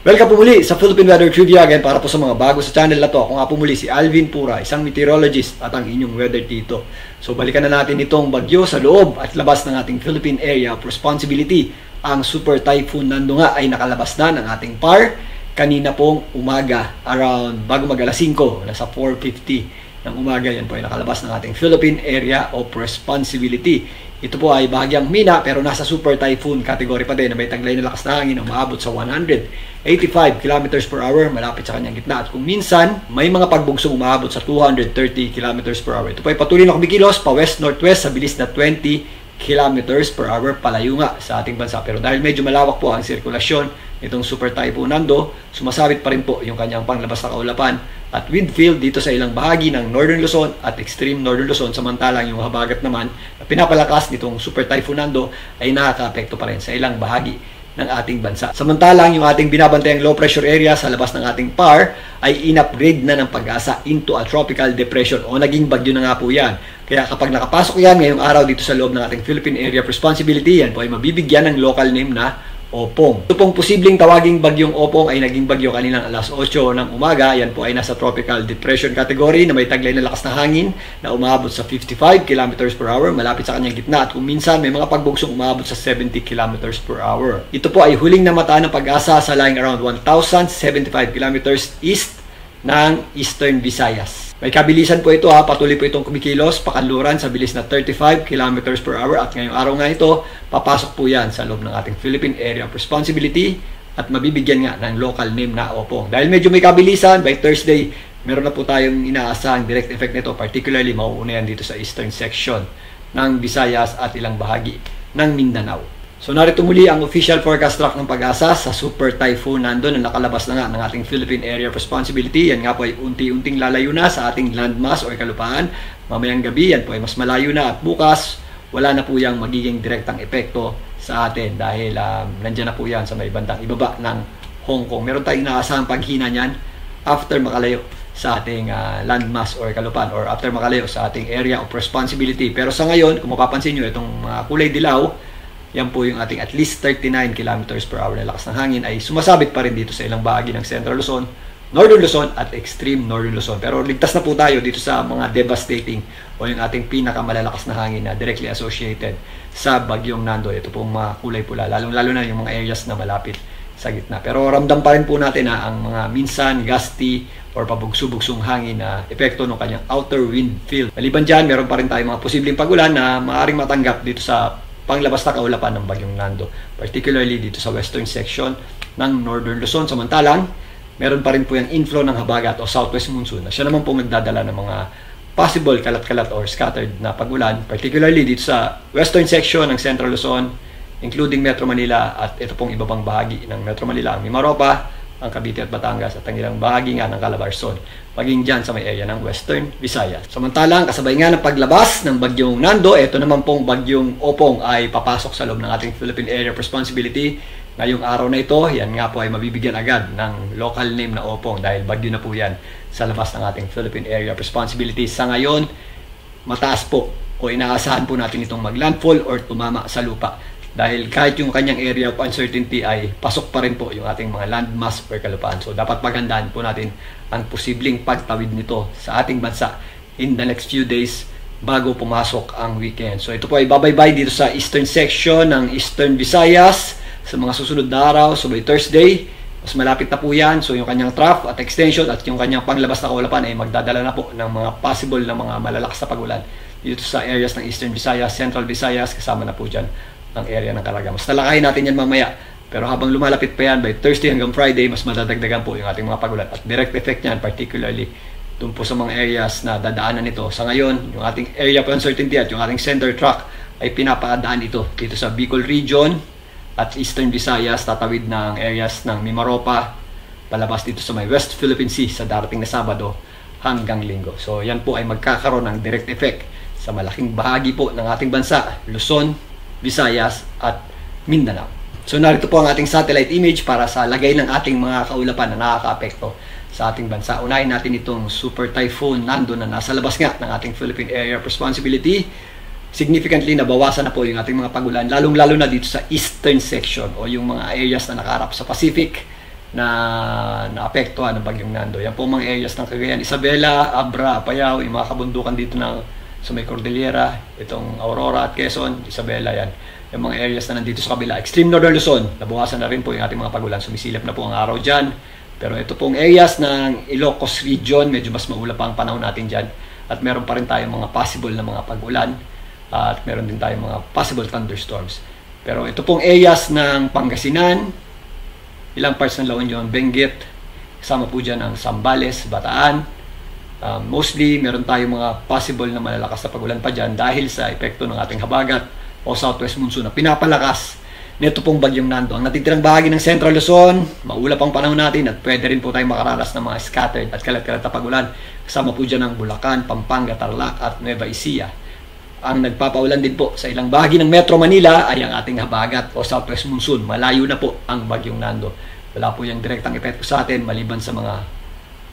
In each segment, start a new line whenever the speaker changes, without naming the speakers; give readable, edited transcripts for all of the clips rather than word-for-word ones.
Welcome po muli sa Philippine Weather Trivia again para po sa mga bago sa channel na to. Ako nga po muli si Alvin Pura, isang meteorologist at ang inyong weather dito. So balikan na natin itong bagyo sa loob at labas ng ating Philippine area of responsibility. Ang Super Typhoon Nando nga ay nakalabas na ng ating PAR kanina pong umaga around bago mag alas 5, nasa 4:50 ng umaga. Yan po ay nakalabas ng ating Philippine area of responsibility. Ito po ay bahagyang mina pero nasa super typhoon category pa din na may taglay na lakas na hangin na umaabot sa 185 km per hour malapit sa kanyang gitna. At kung minsan may mga pagbugsong umaabot sa 230 km per hour. Ito po ay patuloy na kumikilos pa west-northwest sa bilis na 20 km per hour palayo nga sa ating bansa. Pero dahil medyo malawak po ang sirkulasyon itong Super Typhoon Nando, sumasabit pa rin po yung kanyang panglabas na kaulapan at wind field dito sa ilang bahagi ng Northern Luzon at extreme Northern Luzon, samantalang yung habagat naman na pinapalakas nitong Super Typhoon Nando ay nakaka-apekto pa rin sa ilang bahagi ng ating bansa. Samantalang yung ating binabantayang low pressure area sa labas ng ating PAR ay in-upgrade na ng Pag-asa into a tropical depression o naging bagyo na nga po yan. Kaya kapag nakapasok yan ngayong araw dito sa loob ng ating Philippine Area of Responsibility, yan po ay mabibigyan ng local name na Opong. Ito pong posibleng tawaging bagyong Opong ay naging bagyo kaninang alas 8 ng umaga. Yan po ay nasa tropical depression category na may taglay na lakas na hangin na umabot sa 55 km per hour malapit sa kanyang gitna at kung minsan may mga pagbugsong umabot sa 70 km per hour. Ito po ay huling namataan ng Pag-asa sa lying around 1,075 km east ng Eastern Visayas. May kabilisan po ito patuloy po itong kumikilos, pakanluran sa bilis na 35 km per hour at ngayong araw nga ito, papasok po yan sa loob ng ating Philippine Area of Responsibility at mabibigyan nga ng local name na Opong. Dahil medyo may kabilisan, by Thursday, meron na po tayong inaasahang direct effect nito, particularly mauuna yan dito sa eastern section ng Visayas at ilang bahagi ng Mindanao. So narito muli ang official forecast track ng Pag-asa sa Super Typhoon Nando na nakalabas na nga ng ating Philippine Area of Responsibility. Yan nga po ay unti-unting lalayo na sa ating landmass o kalupaan. Mamayang gabi yan po ay mas malayo na at bukas wala na po yung magiging direktang epekto sa atin dahil nandiyan na po yan sa may bandang ibaba ng Hong Kong. Meron tayong inaasahang paghina niyan after makalayo sa ating landmass or kalupaan or after makalayo sa ating Area of Responsibility. Pero sa ngayon, kung mapapansin nyo, itong kulay dilaw, yan po yung ating at least 39 km per hour na lakas ng hangin ay sumasabit pa rin dito sa ilang bahagi ng Central Luzon, Northern Luzon at extreme Northern Luzon. Pero ligtas na po tayo dito sa mga devastating o yung ating pinakamalalakas na hangin na directly associated sa bagyong Nando. Ito pong mga kulay pula, lalong-lalo na yung mga areas na malapit sa gitna. Pero ramdam pa rin po natin ang mga minsan gusty or pabugso-bugsong hangin na epekto ng kanyang outer wind field. Maliban dyan, meron pa rin tayong mga posibleng pagulan na maaaring matanggap dito sa panglabas na kaulapan ng bagyong Nando, particularly dito sa western section ng Northern Luzon. Samantalang, meron pa rin po yung inflow ng habagat o southwest monsoon na siya naman po magdadala ng mga possible kalat-kalat or scattered na pagulan, particularly dito sa western section ng Central Luzon, including Metro Manila at ito pong iba pang bahagi ng Metro Manila, ang Mimaropa, ang Cavite at Batangas at ang ilang bahagi nga ng Calabarzon, maging dyan sa may area ng Western Visayas. Samantalang, kasabay nga ng paglabas ng bagyong Nando, ito naman pong bagyong Opong ay papasok sa loob ng ating Philippine Area of Responsibility. Ngayong araw na ito, yan nga po ay mabibigyan agad ng local name na Opong dahil bagyo na po yan sa labas ng ating Philippine Area of Responsibility. Sa ngayon, mataas po o inaasahan po natin itong maglandfall or tumama sa lupa. Dahil kahit yung kanyang area of uncertainty ay pasok pa rin po yung ating mga landmass or kalupaan. So dapat paghandaan po natin ang posibleng pagtawid nito sa ating bansa in the next few days bago pumasok ang weekend. So ito po ay babaybay dito sa eastern section ng Eastern Visayas sa mga susunod na araw. So by Thursday, mas malapit na po yan. So yung kanyang trough at extension at yung kanyang panglabas na kaulapan ay magdadala na po ng mga possible na mga malalakas na pagulan dito sa areas ng Eastern Visayas, Central Visayas, kasama na po dyan ang area ng Caraga. Mas talakayin natin yan mamaya. Pero habang lumalapit pa yan, by Thursday hanggang Friday, mas madadagdagan po yung ating mga pagulan. At direct effect yan, particularly dun po sa mga areas na dadaanan nito. Sa ngayon, yung ating area of uncertainty at yung ating center track ay pinapaadaan ito dito sa Bicol Region at Eastern Visayas, tatawid ng areas ng Mimaropa, palabas dito sa may West Philippine Sea sa darating na Sabado hanggang Linggo. So yan po ay magkakaroon ng direct effect sa malaking bahagi po ng ating bansa, Luzon, Visayas at Mindanao. So narito po ang ating satellite image para sa lagay ng ating mga kaulapan na nakaka-apekto sa ating bansa. Unahin natin itong Super Typhoon Nando na nasa labas nga ng ating Philippine Area of Responsibility. Significantly nabawasan na po yung ating mga pagulan, lalong-lalo na dito sa eastern section o yung mga areas na nakaharap sa Pacific na naapektuhan ng bagyong Nando. Yan po mga areas ng Cagayan, Isabela, Abra, Apayao, yung mga kabundukan dito sa may Cordillera, itong Aurora at Quezon, Isabela yan. Yung mga areas na nandito sa kabila, extreme northern Luzon, nabukasan na rin po yung ating mga pagulan. Sumisilap na po ang araw dyan. Pero ito pong areas ng Ilocos region, medyo mas maulap pa ang panahon natin dyan. At meron pa rin tayong mga possible na mga pagulan. At meron din tayong mga possible thunderstorms. Pero ito pong areas ng Pangasinan, ilang parts ng La Union, Benguet, kasama po dyan ang Zambales, Bataan. Mostly, meron tayong mga possible na malalakas na pagulan pa dyan dahil sa epekto ng ating habagat o southwest monsoon na pinapalakas nito pong bagyong Nando. Ang natitirang bahagi ng Central Luzon, maulap ang panahon natin at pwede rin po tayong makaranas ng mga scattered at kalat-kalat na pagulan. Kasama po dyan ang Bulacan, Pampanga, Tarlac at Nueva Ecija. Ang nagpapaulan din po sa ilang bahagi ng Metro Manila ay ang ating habagat o southwest monsoon. Malayo na po ang bagyong Nando. Wala po yung direktang epekto sa atin maliban sa mga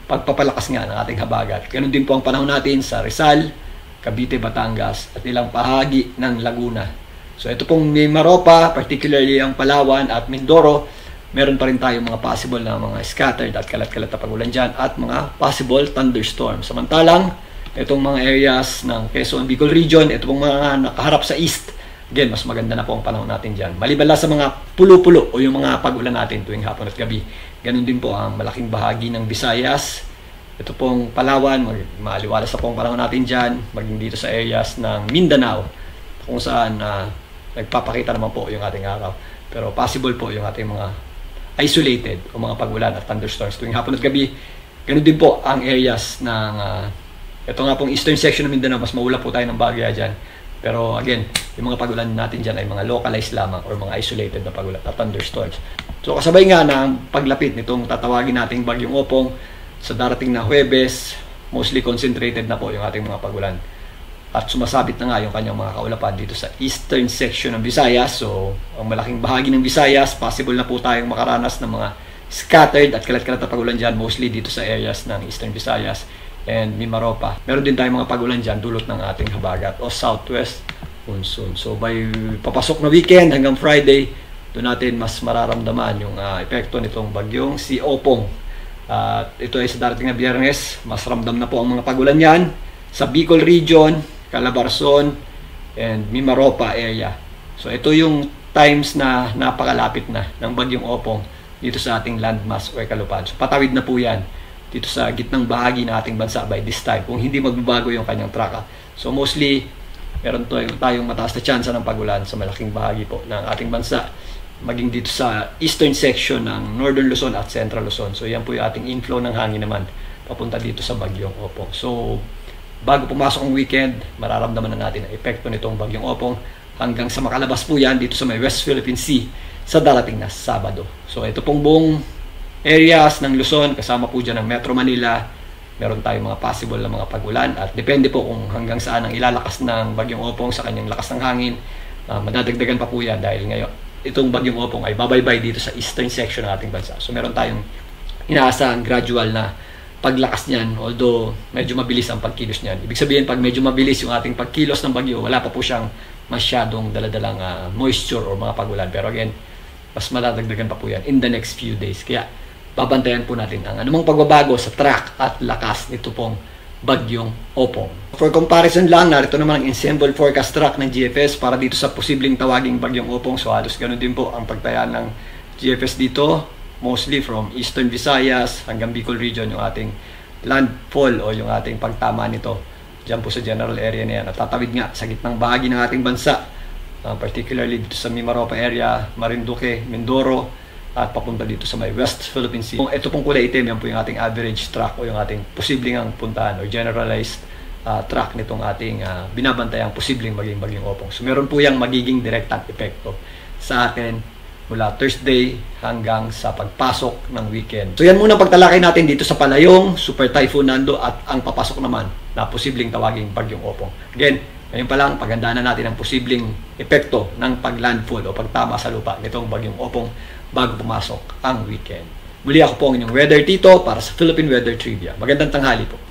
pagpapalakas nga ng ating habagat. Ganun din po ang panahon natin sa Rizal, Cavite, Batangas at ilang bahagi ng Laguna. So ito pong Mimaropa, particularly ang Palawan at Mindoro, meron pa rin tayong mga possible na mga scattered at kalat-kalat na pagulan dyan at mga possible thunderstorms. Samantalang, itong mga areas ng Quezon, Bicol region, ito pong mga nakaharap sa east, again, mas maganda na po ang panahon natin dyan. Maliban lang sa mga pulo-pulo o yung mga pagulan natin tuwing hapon at gabi. Ganun din po ang malaking bahagi ng Visayas. Ito pong Palawan, maaliwalas na po ang panahon natin dyan, maging dito sa areas ng Mindanao, kung saan nagpapakita naman po yung ating araw. Pero possible po yung ating mga isolated o mga pagulan at thunderstorms tuwing hapon at gabi. Ganun din po ang areas ng ito nga pong eastern section ng Mindanao, mas maulap po tayo ng bagya dyan. Pero again, yung mga pagulan natin dyan ay mga localized lamang or mga isolated na pagulan at thunderstorms. So kasabay nga ng paglapit nitong tatawagin nating bagyong Opong sa darating na Huwebes, mostly concentrated na po yung ating mga pagulan. At sumasabit na nga yung kanyang mga kaulapan dito sa eastern section ng Visayas. So, ang malaking bahagi ng Visayas, possible na po tayong makaranas ng mga scattered at kalat-kalat na pagulan dyan, mostly dito sa areas ng eastern Visayas and Mimaropa. Meron din tayong mga pagulan dyan, dulot ng ating habagat o southwest monsoon. So, by papasok na weekend hanggang Friday, doon natin mas mararamdaman yung epekto nitong bagyong si Opong. Ito ay sa darating na Biyernes, mas ramdam na po ang mga pagulan yan sa Bicol region, Calabarzon, and Mimaropa area. So ito yung times na napakalapit na ng bagyong Opong dito sa ating landmass o ekalupan. So patawid na po yan dito sa gitnang bahagi ng ating bansa by this time kung hindi magbabago yung kanyang traka. So mostly, meron tayong mataas na tsansa ng pagulan sa malaking bahagi po ng ating bansa, maging dito sa eastern section ng Northern Luzon at Central Luzon. So yan po yung ating inflow ng hangin naman papunta dito sa bagyong Opong. So bago pumasok ang weekend, mararamdaman na natin ang epekto nitong bagyong Opong hanggang sa makalabas po yan dito sa may West Philippine Sea sa darating na Sabado. So ito pong buong areas ng Luzon, kasama po dyan ang Metro Manila, meron tayong mga possible na mga pagulan at depende po kung hanggang saan ang ilalakas ng bagyong Opong sa kanyang lakas ng hangin. Madadagdagan pa po yan dahil ngayon itong bagyong Opong ay babaybay dito sa eastern section ng ating bansa. So meron tayong inaasahang gradual na paglakas niyan, although medyo mabilis ang pagkilos niyan. Ibig sabihin, pag medyo mabilis yung ating pagkilos ng bagyo, wala pa po siyang masyadong daladalang moisture or mga pagulan. Pero again, mas madadagdagan pa po yan in the next few days. Kaya babantayan po natin ang anumang pagbabago sa track at lakas nito pong bagyong Opong. For comparison lang, narito naman ang ensemble forecast track ng GFS para dito sa posibleng tawaging bagyong Opong. So halos ganun din po ang pagtaya ng GFS dito. Mostly from Eastern Visayas hanggang Bicol region yung ating landfall o yung ating pagtama nito dyan po sa general area na yan at tatawid nga sa gitnang bahagi ng ating bansa, particularly dito sa Mimaropa area, Marinduque, Mindoro at papunta dito sa may West Philippine Sea. Ito pong kulay itim, yan po yung ating average track o yung ating posibleng ang puntahan o generalized track nitong ating binabantayang posibleng maging bagyong Opong. So meron po yung magiging direktang epekto sa atin mula Thursday hanggang sa pagpasok ng weekend. So yan muna pagtalakay natin dito sa palayong Super Typhoon Nando at ang papasok naman na posibleng tawaging bagyong Opong. Again, ngayon pa lang paghandaan na natin ang posibleng epekto ng paglandfall o pagtama sa lupa nitong bagyong Opong bago pumasok ang weekend. Muli ako po ang inyong Weather Tito para sa Philippine Weather Trivia. Magandang tanghali po.